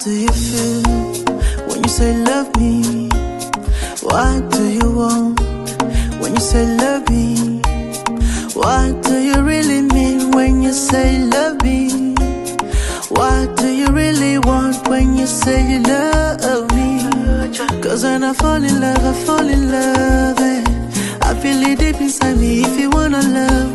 do you feel when you say love me? What do you want when you say love me? What do you really mean when you say love me? What do you really want when you say you love me? Cause when I fall in love, I fall in love, eh? I feel it deep inside me. If you wanna love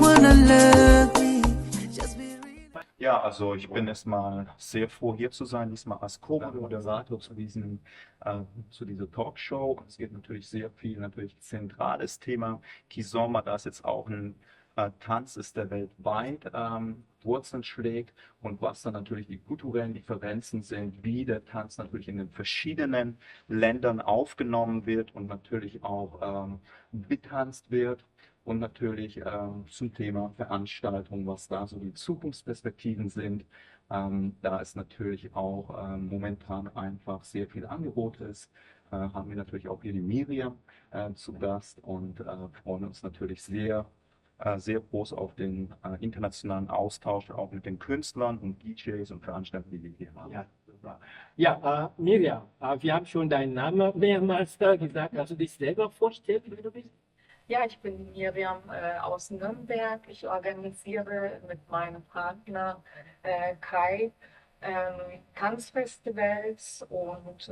me, just be real. Ja, also ich bin erstmal sehr froh, hier zu sein, diesmal als Co-Moderator zu dieser Talkshow. Es geht natürlich sehr viel, natürlich zentrales Thema. Kizomba, da ist jetzt auch ein Tanz ist, der weltweit Wurzeln schlägt und was dann natürlich die kulturellen Differenzen sind, wie der Tanz natürlich in den verschiedenen Ländern aufgenommen wird und natürlich auch betanzt wird. Und natürlich zum Thema Veranstaltung, was da so die Zukunftsperspektiven sind. Da es natürlich auch momentan einfach sehr viel Angebot ist, haben wir natürlich auch hier die Miriam zu Gast und freuen uns natürlich sehr groß auf den internationalen Austausch, auch mit den Künstlern und DJs und Veranstaltern, die wir hier haben. Ja, super. Ja, Miriam, wir haben schon deinen Namen mehrmals gesagt. Kannst du dich selber vorstellen, wer du bist? Ja, ich bin Miriam aus Nürnberg. Ich organisiere mit meinem Partner Kai Tanzfestivals und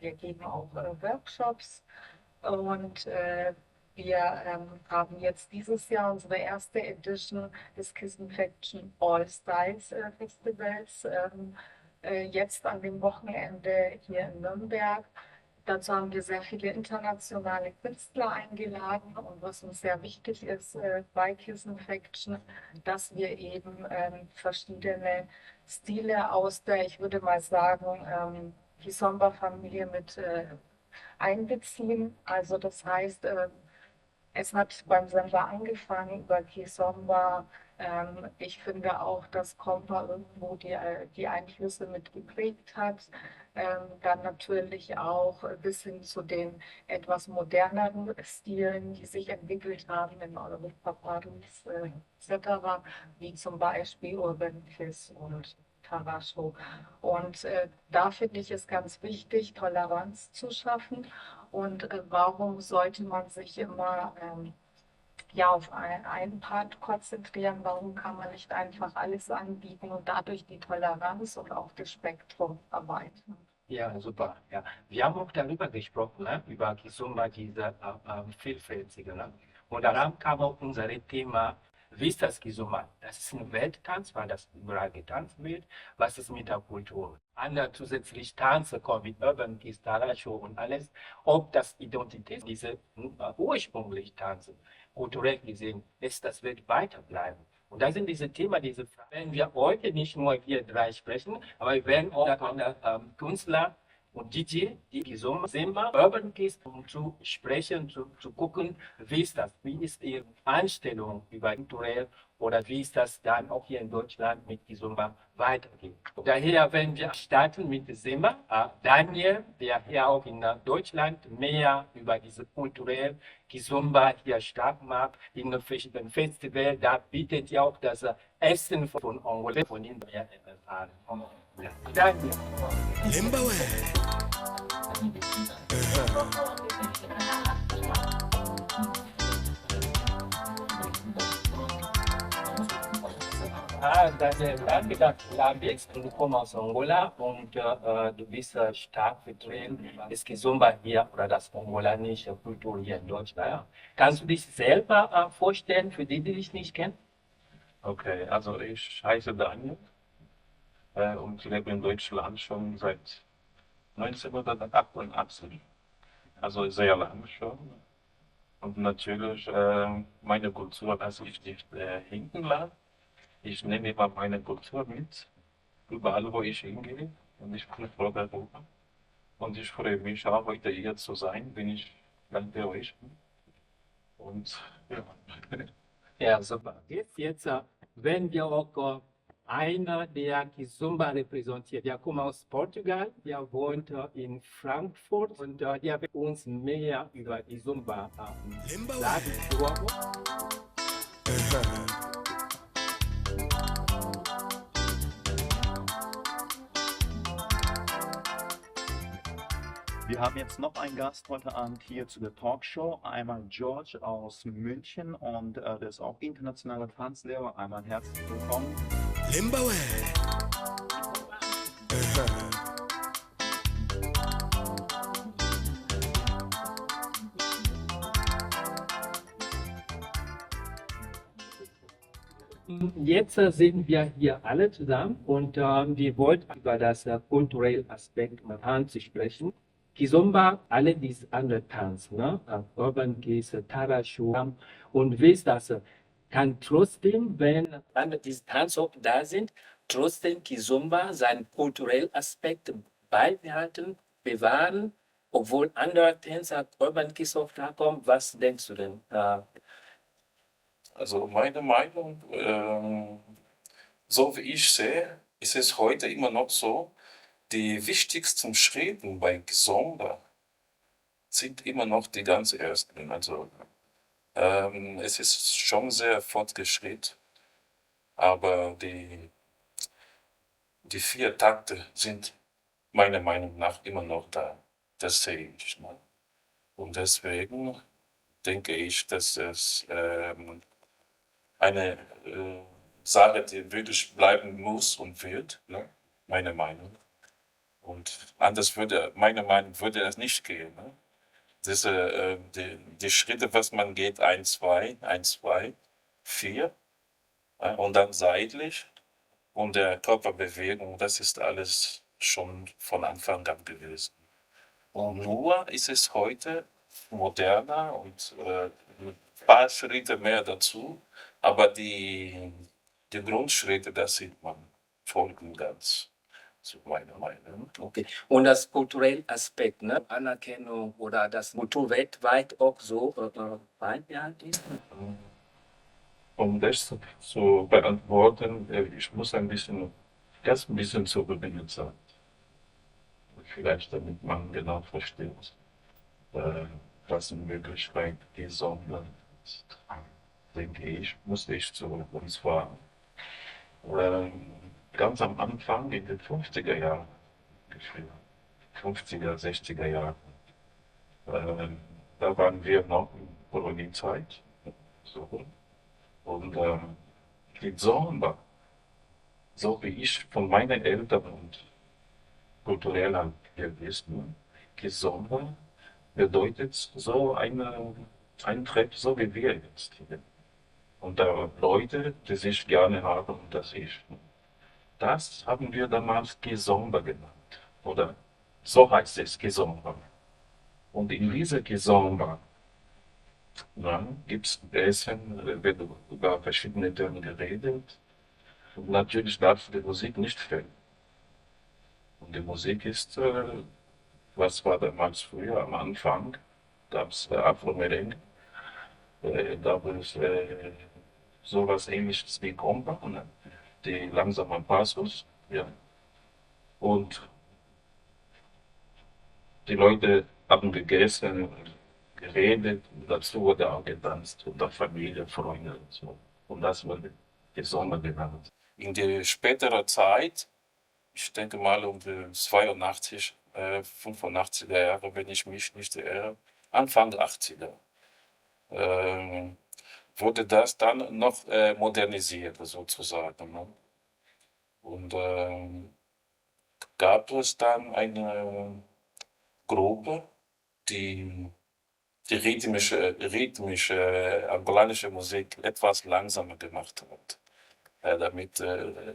wir geben auch Workshops. Und wir haben jetzt dieses Jahr unsere erste Edition des Kitzlive All Styles Festivals jetzt an dem Wochenende hier in Nürnberg. Dazu haben wir sehr viele internationale Künstler eingeladen und was uns sehr wichtig ist bei Kitzlive, dass wir eben verschiedene Stile aus der, ich würde mal sagen, Kizomba-Familie mit einbeziehen. Also das heißt, es hat beim Samba angefangen über Kizomba. Ich finde auch, dass Kompa irgendwo die Einflüsse mit geprägt hat. Dann natürlich auch bis hin zu den etwas moderneren Stilen, die sich entwickelt haben in Europa, Paris etc., wie zum Beispiel Urban Kiz und Tarraxo. Und da finde ich es ganz wichtig, Toleranz zu schaffen. Und warum sollte man sich immer auf einen Part konzentrieren? Warum kann man nicht einfach alles anbieten und dadurch die Toleranz und auch das Spektrum erweitern? Ja, super. Ja. Wir haben auch darüber gesprochen, ne? Über Kizomba, diese vielfältige. Ne? Und daran kam auch unser Thema, wie ist das Kizomba? Das ist ein Welttanz, weil das überall getanzt wird. Was ist mit der Kultur? Andere zusätzlich Tanze kommen wie Urban Kiz, Tarraxo und alles. Ob das Identität, diese ursprünglich Tanze, kulturell gesehen, ist, das wird weiterbleiben. Und da sind diese Themen, diese Fragen, werden wir heute nicht nur wir drei sprechen, aber wir werden auch Künstler und DJ, die Kizomba, Urban Kiz, um zu sprechen, zu gucken, wie ist das, wie ist ihre Einstellung über kulturell oder wie ist das dann auch hier in Deutschland mit Kizomba weitergeht. Daher werden wir starten mit Kizomba. Daniel, der hier auch in Deutschland mehr über diese kulturell Kizomba hier stark macht, in einem Festival, da bietet ja auch das Essen von Angola von ihnen mehr erfahren. Ja. Daniel. Daniel, du kommst aus Angola und du bist stark vertreten, das Kizomba hier oder das angolanische Kultur hier in Deutschland. Kannst du dich selber vorstellen, für die dich nicht kennen? Okay, also ich heiße Daniel und lebe in Deutschland schon seit 1988, also sehr lange schon. Und natürlich meine Kultur, dass ich nicht hinten lasse. Ich nehme immer meine Kultur mit, überall wo ich hingehe. Und ich bin voll Europa. Und ich freue mich auch, heute hier zu sein, wenn ich ganz bei euch bin. Und ja. Ja, super. Jetzt werden wir auch einer, der Kizomba repräsentiert. Der kommt aus Portugal, der wohnt in Frankfurt und der wird uns mehr über Kizomba sagen. Wir haben jetzt noch einen Gast heute Abend hier zu der Talkshow. Einmal George aus München und der ist auch internationaler Tanzlehrer. Einmal herzlich willkommen. Limbawe. Jetzt sind wir hier alle zusammen und wir wollten über das kulturelle Aspekt mit Tanz sprechen. Kizomba, alle diese anderen Tanz, ne? Urban Kiz, Tarraxo. Und wie ist das? Kann trotzdem, wenn diese Tanz auch da sind, trotzdem Kizomba seinen kulturellen Aspekt beibehalten, bewahren, obwohl andere Tänzer Urban Kiz auch da kommen? Was denkst du denn? Also meine Meinung, so wie ich sehe, ist es heute immer noch so, die wichtigsten Schritte bei Kizomba sind immer noch die ganz ersten. Also es ist schon sehr fortgeschritten, aber die 4 Takte sind meiner Meinung nach immer noch da. Das sehe ich. Ne? Und deswegen denke ich, dass es eine Sache, die wirklich bleiben muss und wird, ne? Meine Meinung. Und anders meiner Meinung würde es nicht gehen. Ne? Die Schritte, was man geht, 1, 2, 1, 2, 4 und dann seitlich und der Körperbewegung, das ist alles schon von Anfang an gewesen. Und nur ist es heute moderner und ein paar Schritte mehr dazu, aber die Grundschritte, das sieht man voll und ganz, zu meiner Meinung. Okay. Und das kulturelle Aspekt, ne? Anerkennung oder das Kultur weltweit auch so beibehalten ist? Um das zu beantworten, ich muss erst ein bisschen zurückgehen sein. Vielleicht damit man genau versteht, was in Wirklichkeit die Sonne ist. Denke ich, musste ich zurück. Und zwar ganz am Anfang in den 50er Jahren, ungefähr 50er, 60er Jahren, da waren wir noch in Koloniezeit. So. Und die Kizomba, so wie ich von meinen Eltern und kulturell wissen, Kizomba bedeutet so ein Treff, so wie wir jetzt hier. Und da Leute, die sich gerne haben unter sich. Das haben wir damals Kizomba genannt. Oder so heißt es, Kizomba. Und in dieser Kizomba gibt es Essen, wird über verschiedene Themen geredet. Und natürlich darf die Musik nicht fehlen. Und die Musik ist, was war damals früher am Anfang, gab es Afro-Merengue, gab es sowas ähnliches wie Kompa, ne? Die langsamen Passos, ja. Und die Leute haben gegessen und geredet, und dazu wurde auch getanzt, unter Familie, Freunde und so. Und das wurde die Sommer genannt. In der späteren Zeit, ich denke mal um die 82, 85er Jahre, wenn ich mich nicht irre, Anfang 80er, wurde das dann noch modernisiert sozusagen. Ne? Und gab es dann eine Gruppe, die rhythmische angolanische Musik etwas langsamer gemacht hat, damit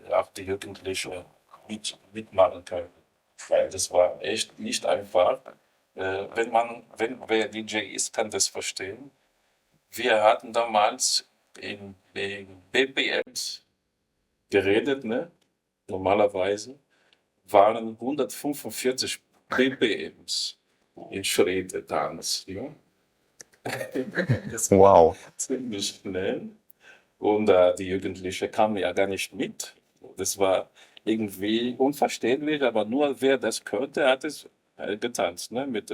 auch die Jugendlichen mitmachen können. Weil das war echt nicht einfach. Wer DJ ist, kann das verstehen. Wir hatten damals in BPMs geredet, ne? Normalerweise waren 145 BPMs in Schritte-Tanz. Ne? Das war ziemlich schnell. Und die Jugendlichen kamen ja gar nicht mit. Das war irgendwie unverständlich, aber nur wer das könnte, hat es getanzt. Ne? Mit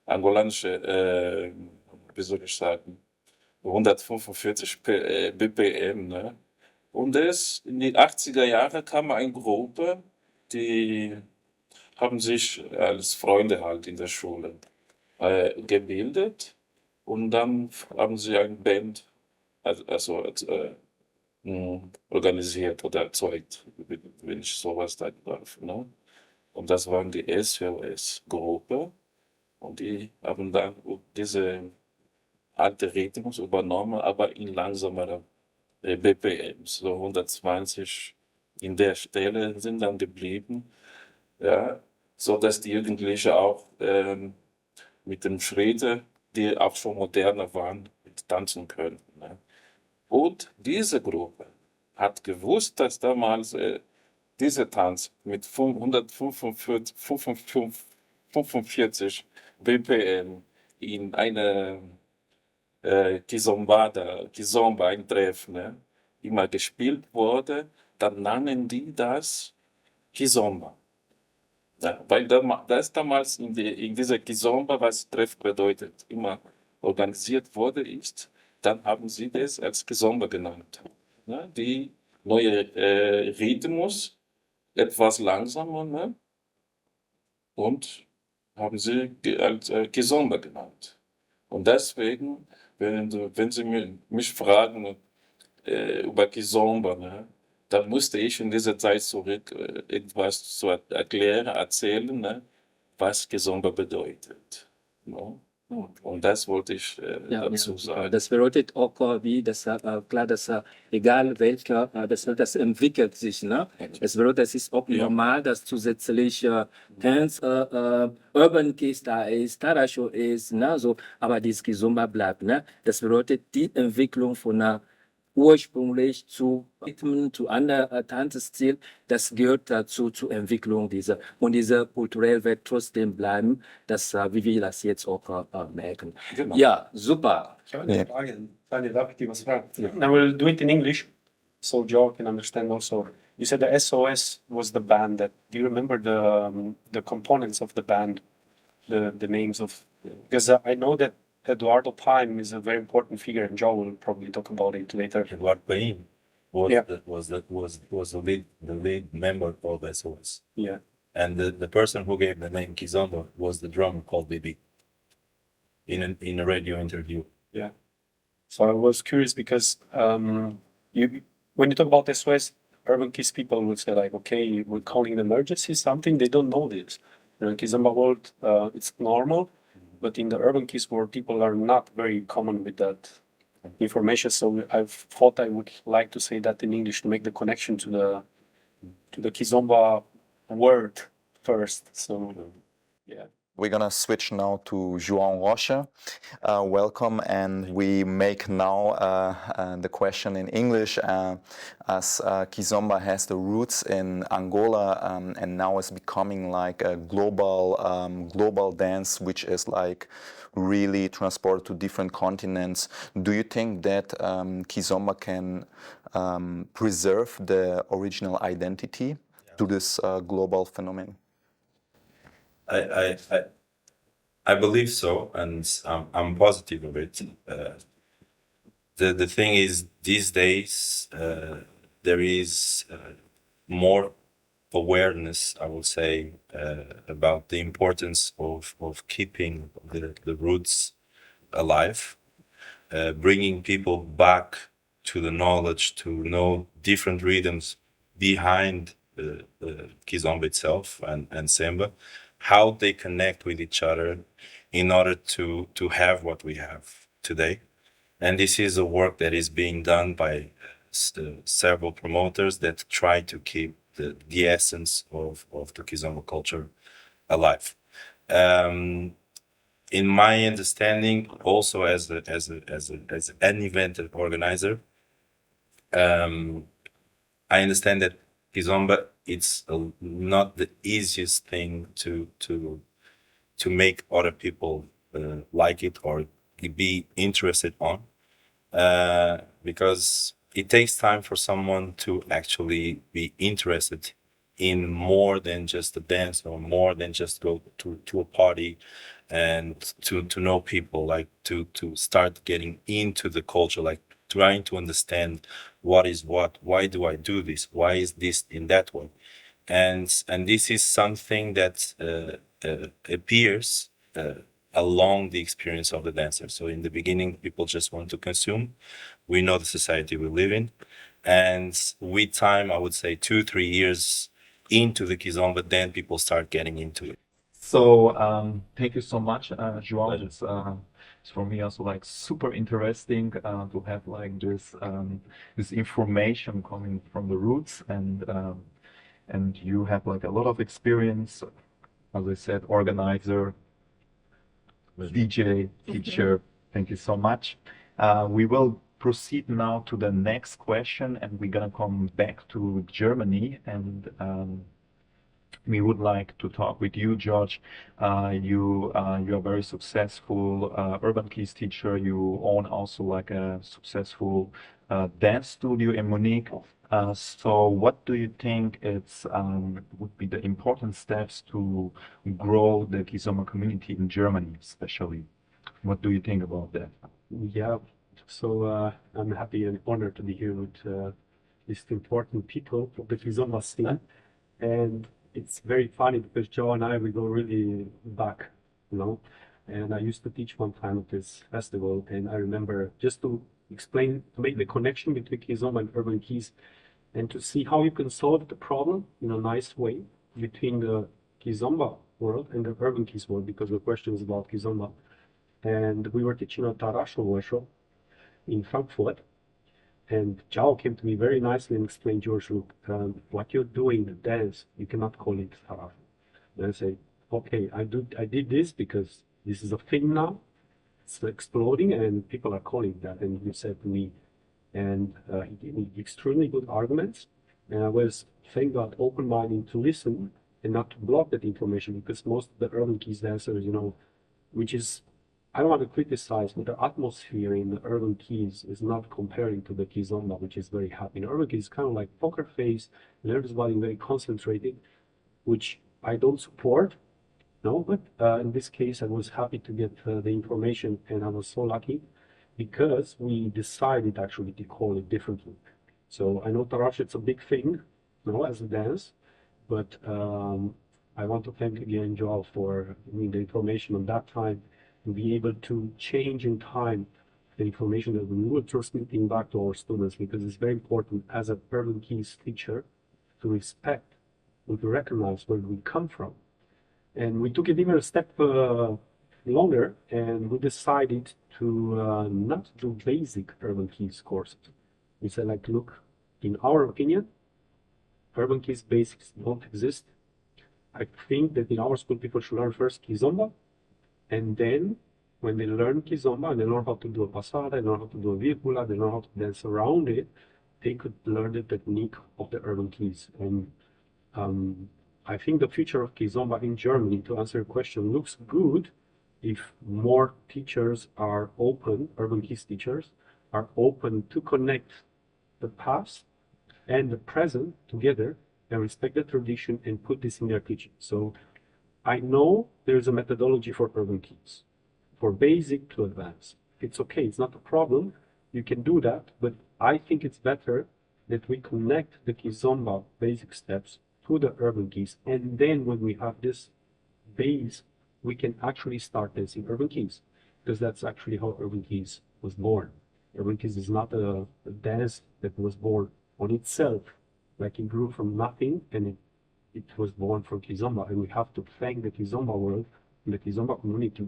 angolanischen, wie soll ich sagen, 145 BPM. Ne? Und in die 80er Jahre kam eine Gruppe, die haben sich als Freunde halt in der Schule gebildet und dann haben sie eine Band organisiert oder erzeugt, wenn ich sowas sagen darf. Ne? Und das waren die SOS-Gruppe und die haben dann diese alte Rhythmus übernommen, aber in langsamerer BPM, so 120 in der Stelle sind dann geblieben, ja, so dass die Jugendlichen auch mit den Schritten, die auch schon moderner waren, tanzen können. Ne? Und diese Gruppe hat gewusst, dass damals dieser Tanz mit 145 BPM in eine Kizomba, ein Treffen, ne, immer gespielt wurde, dann nannten die das Kizomba. Ja, weil das damals in dieser Kizomba, was Treff bedeutet, immer organisiert wurde, ist, dann haben sie das als Kizomba genannt. Ja, die neue Rhythmus, etwas langsamer, ne, und haben sie als Kizomba genannt. Und deswegen, wenn Sie mich fragen über Kizomba, ne, dann musste ich in dieser Zeit zurück etwas zu erklären, erzählen, ne, was Kizomba bedeutet. Ne? Und das wollte ich dazu sagen. Das bedeutet auch, wie das klar, dass egal welcher, das entwickelt sich. Ne? Das bedeutet, es ist auch normal, dass zusätzlich Tanz, Urban Kiz da ist, Tarraxo ist, ne? So, aber dieses Kizomba bleibt. Ne? Das bedeutet die Entwicklung von einer ursprünglich zu Rhythmen, zu anderen Tanzstil, das gehört dazu zur Entwicklung dieser. Und dieser kulturell wird trotzdem bleiben, das, wie wir das jetzt auch merken. Genau. Ja, super. Ich habe eine Frage. Daniel, darf ich dir was fragen? I will do it in English, so Joe can understand also. You said the SOS was the band. Do you remember the components of the band, the names of? Because I know that Eduardo Paim is a very important figure, and Joe will probably talk about it later. Eduardo Paim was the lead member of SOS. Yeah. And the person who gave the name Kizomba was the drummer called Bibi. In a radio interview. Yeah. So I was curious because when you talk about SOS, Urban Kiz people will say like, okay, we're calling an emergency something. They don't know this. In Kizomba world, it's normal, but in the Urban Kiz world, people are not very common with that information. So I thought I would like to say that in English to make the connection to the Kizomba word first. So yeah. We're gonna switch now to João Rocha. Welcome, and we make now the question in English, as Kizomba has the roots in Angola, and now it's becoming like a global dance, which is like really transported to different continents. Do you think that Kizomba can preserve the original identity to this global phenomenon? I believe so, and I'm positive of it. The thing is, these days there is more awareness, I would say, about the importance of keeping the roots alive, bringing people back to the knowledge, to know different rhythms behind Kizomba itself and Semba, how they connect with each other in order to have what we have today. And this is a work that is being done by several promoters that try to keep the essence of the Kizomba culture alive. In my understanding, also as an event organizer, I understand that Kizomba, it's not the easiest thing to make other people like it or be interested on, because it takes time for someone to actually be interested in more than just a dance or more than just go to a party and to know people, like to start getting into the culture, like trying to understand what is what, why do I do this, why is this in that way. and this is something that appears along the experience of the dancer. So in the beginning, people just want to consume. We know the society we live in, and with time, I would say 2-3 years into the Kizomba, then people start getting into it. So thank you so much, Joao. It's for me also like super interesting to have like this information coming from the roots, and you have like a lot of experience, as I said, organizer, DJ, teacher. Thank you so much. We will proceed now to the next question, and we're gonna come back to Germany, and we would like to talk with you, George. You are very successful Urban Kiz teacher. You own also like a successful dance studio in Munich. So what do you think would be the important steps to grow the Kizomba community in Germany, especially? What do you think about that? Yeah, so I'm happy and honored to be here with these important people of the Kizomba scene. And it's very funny because Joe and I, we go really back, you know. And I used to teach one time at this festival, and I remember just to explain, to make the connection between Kizomba and Urban Kiz, and to see how you can solve the problem in a nice way between the Kizomba world and the Urban Kiz world, because the question is about Kizomba. And we were teaching a Tarraxo workshop in Frankfurt, and Zhao came to me very nicely and explained, George, look, what you're doing, the dance, you cannot call it Tarraxo. And I say, okay, I did this because this is a thing now, it's exploding, and people are calling that. And he said to me, and he gave me extremely good arguments, and I was, thank God, open-minded to listen and not to block that information, because most of the Urban Kiz dancers, you know, which is, I don't want to criticize, but the atmosphere in the Urban Kiz is not comparing to the Kizomba, which is very happy. In Urban Kiz is kind of like poker face, and everybody's very concentrated, which I don't support, no, but in this case, I was happy to get the information, and I was so lucky because we decided actually to call it differently. So I know Tarraxo, it's a big thing, you know, as a dance, but I want to thank again Joao for giving the information on that time, to be able to change in time the information that we were transmitting back to our students, because it's very important as a Urban Kiz teacher to respect and to recognize where we come from. And we took it even a step longer, and we decided to not do basic Urban Kiz courses. We said, like, look, in our opinion, Urban Kiz basics don't exist. I think that in our school, people should learn first Kizomba, and then when they learn Kizomba and they learn how to do a passada, they learn how to do a virgula, they learn how to dance around it, they could learn the technique of the Urban Kiz. And I think the future of Kizomba in Germany, to answer your question, looks good if more teachers are open, Urban Kiz teachers, are open to connect the past and the present together and respect the tradition and put this in their teaching. So I know there's a methodology for Urban Kiz, for basic to advanced. It's okay, it's not a problem, you can do that, but I think it's better that we connect the Kizomba basic steps to the Urban Kiz, and then when we have this base, we can actually start dancing Urban Kiz, because that's actually how Urban Kiz was born. Urban Kiz is not a dance that was born on itself, like it grew from nothing, and it was born from Kizomba, and we have to thank the Kizomba world and the Kizomba community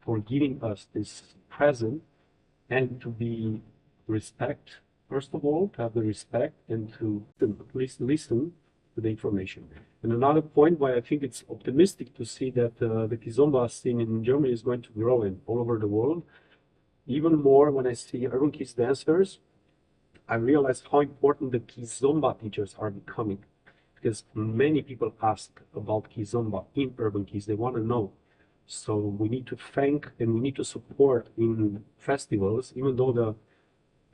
for giving us this present, and to be respect, first of all, to have the respect, and to at least listen to the information. And another point why I think it's optimistic to see that the Kizomba scene in Germany is going to grow and all over the world. Even more when I see Urban Kiz dancers, I realize how important the Kizomba teachers are becoming, because many people ask about Kizomba in Urban Kiz. They want to know. So we need to thank and we need to support in festivals, even though the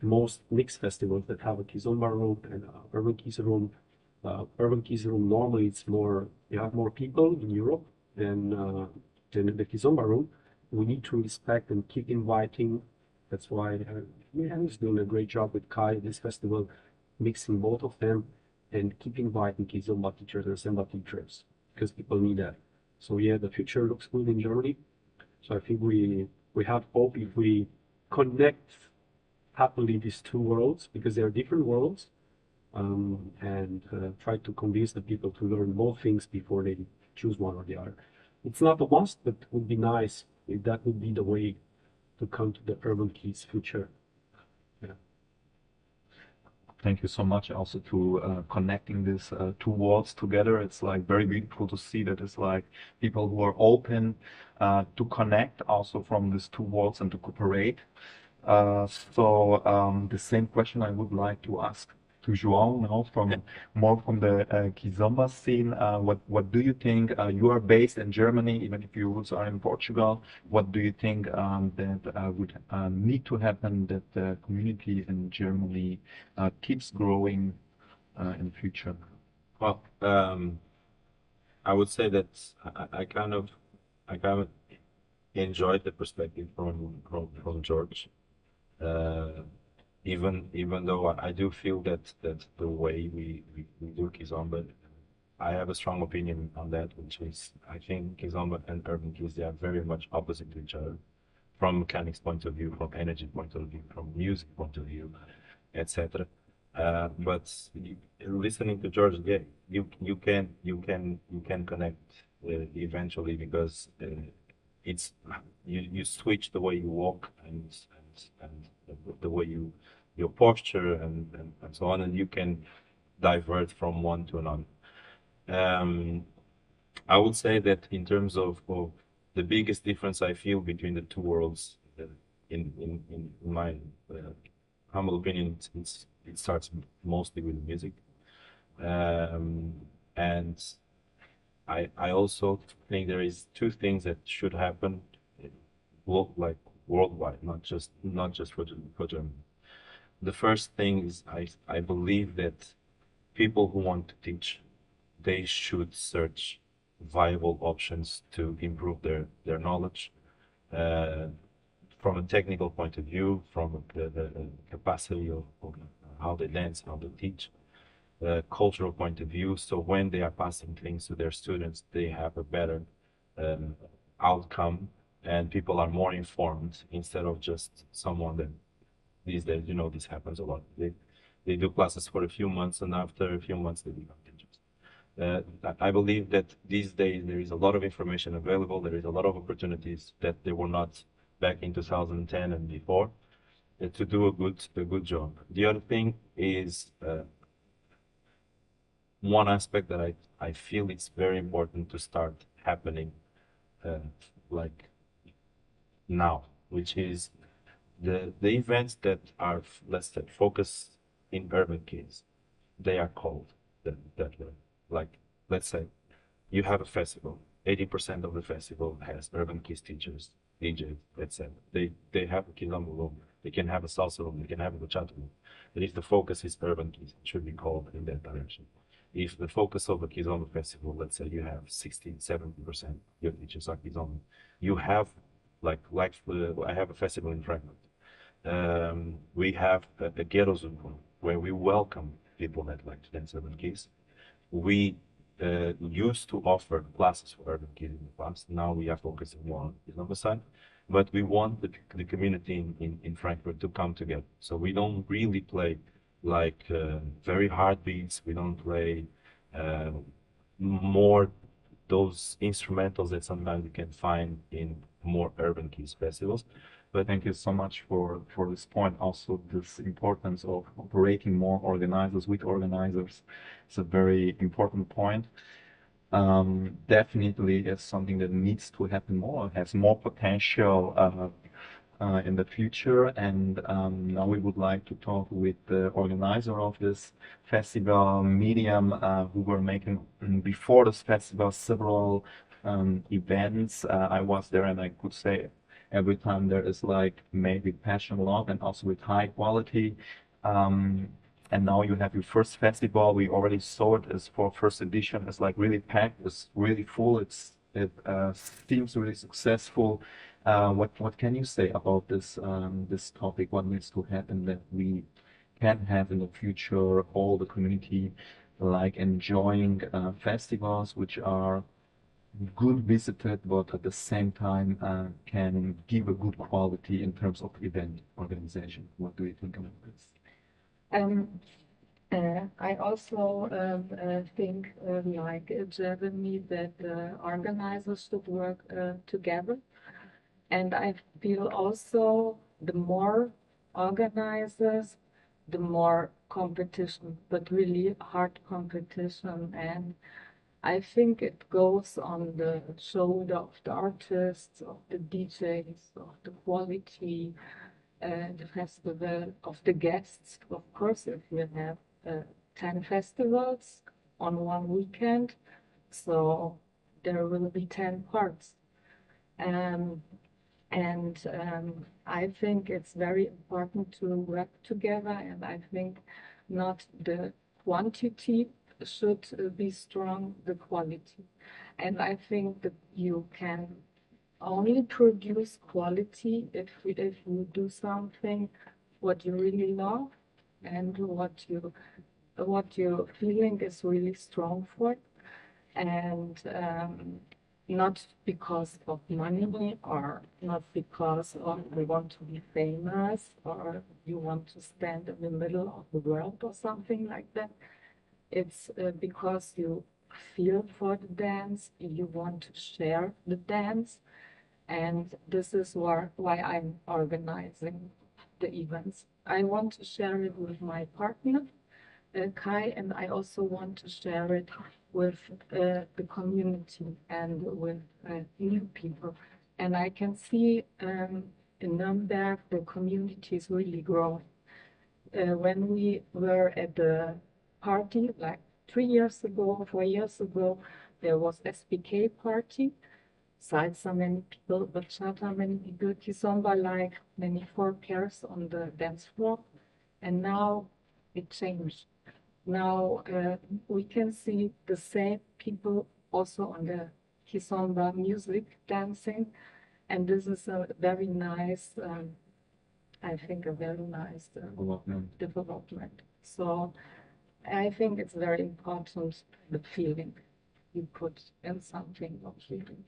most mixed festivals that have a Kizomba room and a Urban Kiz room. Urban Kiz room, normally it's more, you have more people in Europe than the Kizomba room. We need to respect and keep inviting. That's why he's doing a great job with Kai, this festival, mixing both of them. and keep inviting Kizomba teachers and Samba teachers because people need that. So yeah, the future looks good in Germany. So I think we have hope if we connect happily these two worlds because they are different worlds, and try to convince the people to learn both things before they choose one or the other. It's not a must, but it would be nice if that would be the way to come to the Urban Kiz future. Yeah. Thank you so much also to connecting these two worlds together. It's like very beautiful to see that it's like people who are open to connect also from these two worlds and to cooperate. The same question I would like to ask to João now from more from the Kizomba scene. What do you think? You are based in Germany, even if you roots are in Portugal. What do you think that would need to happen that the community in Germany keeps growing in the future? Well, I would say that I kind of enjoyed the perspective from George. Even though I do feel that the way we do Kizomba, I have a strong opinion on that, which is I think Kizomba and Urban Kiz, they are very much opposite to each other from mechanics point of view, from energy point of view, from music point of view, etc. But listening to George, yeah, you can connect eventually because it's you switch the way you walk and the way your posture and so on, and you can divert from one to another. I would say that in terms of the biggest difference I feel between the two worlds, in my humble opinion, it starts mostly with music, and I also think there is two things that should happen, like worldwide, not just for Germany. The first thing is I believe that people who want to teach, they should search viable options to improve their knowledge from a technical point of view, from the capacity of how they dance, how they teach, cultural point of view. So when they are passing things to their students, they have a better outcome and people are more informed instead of just someone that these days, this happens a lot. They do classes for a few months and after a few months they become teachers. I believe that these days there is a lot of information available. There is a lot of opportunities that there were not back in 2010 and before to do a good job. The other thing is one aspect that I feel it's very important to start happening like now, which is the events that are, let's say, focused in Urban Kiz. They are called that way. Like, let's say you have a festival. 80% of the festival has Urban Kiz teachers, DJs, etc. They have a Kizomba room. They can have a salsa room. They can have a bachata room. But if the focus is Urban Kiz, it should be called in that direction. If the focus of a Kizomba festival, let's say you have 60, 70% your teachers are Kizomba, you have like I have a festival in Frankfurt. We have a ghetto Zoom where we welcome people that like to dance Urban Kiz. We used to offer classes for Urban Kiz in the past. Now we are focusing more on Kizomba side, but we want the community in Frankfurt to come together. So we don't really play like very hard beats. We don't play more those instrumentals that sometimes you can find in more Urban Kiz festivals. But thank you so much for this point. Also, this importance of operating more organizers with organizers. It's a very important point. Definitely it's something that needs to happen more, has more potential in the future. And now we would like to talk with the organizer of this festival, Medium, who were making before this festival several events. I was there and I could say every time there is like made with passion, love, and also with high quality. And now you have your first festival. We already saw it as for first edition. It's like really packed. It's really full. It seems really successful. What can you say about this topic? What needs to happen that we can have in the future all the community like enjoying festivals which are good visited, but at the same time can give a good quality in terms of event organization. What do you think about this? I also think, like Jeremy, that organizers should work together. And I feel also the more organizers, the more competition, but really hard competition. And I think it goes on the shoulder of the artists, of the DJs, of the quality, the festival, of the guests. Of course, if you have 10 festivals on one weekend, so there will be 10 parts. I think it's very important to work together, and I think not the quantity should be strong, the quality. And I think that you can only produce quality if you do something what you really love and what your feeling is really strong for, and not because of money or not because of you want to be famous or you want to stand in the middle of the world or something like that. It's because you feel for the dance, you want to share the dance, and this is why I'm organizing the events. I want to share it with my partner, Kai, and I also want to share it with the community and with new people. And I can see in Nuremberg, the community is really growing. When we were at the party, like 3 years ago, 4 years ago, there was SPK party. Salsa many people, bachata many people, Kizomba like many 4 pairs on the dance floor. And now it changed. Now we can see the same people also on the Kizomba music dancing, and this is a very nice, I think a very nice development. So I think it's very important, the feeling you put in something of feeling.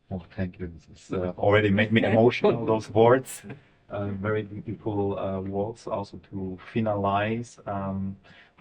Oh, thank you. This already made me emotional, those words. Very beautiful words also to finalize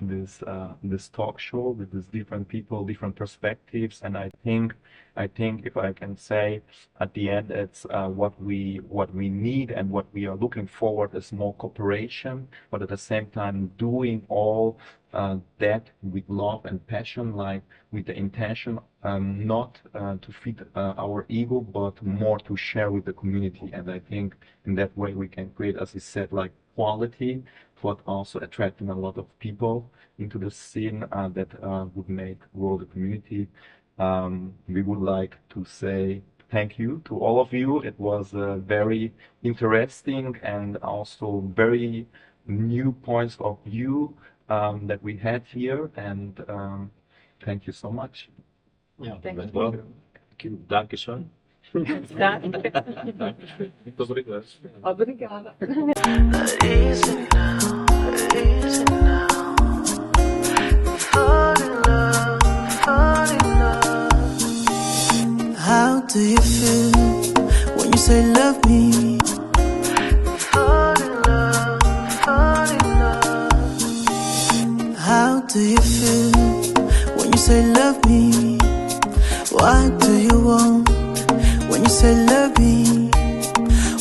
this talk show with these different people, different perspectives, and I think if I can say at the end, it's what we need and what we are looking forward is more cooperation, but at the same time doing all that with love and passion, like with the intention not to feed our ego, but more to share with the community. And I think in that way we can create, as you said, like quality, but also attracting a lot of people into the scene that would make grow the community. We would like to say thank you to all of you. It was very interesting and also very new points of view that we had here, and thank you so much. Ja, Thank bent you. wel. Dankeschön. Danke. Muito obrigado. Obrigada. Easy now, easy now. Fall in love, fall in love. How do you feel when you say love me? Fall in love, fall in love. How do you feel when you say love me? What do you want when you say love me?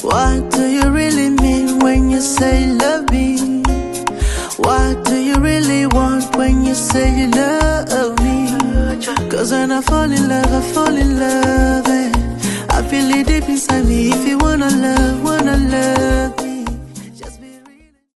What do you really mean when you say love me? What do you really want when you say you love me? Cause when I fall in love, I fall in love, I feel it deep inside me. If you wanna love me,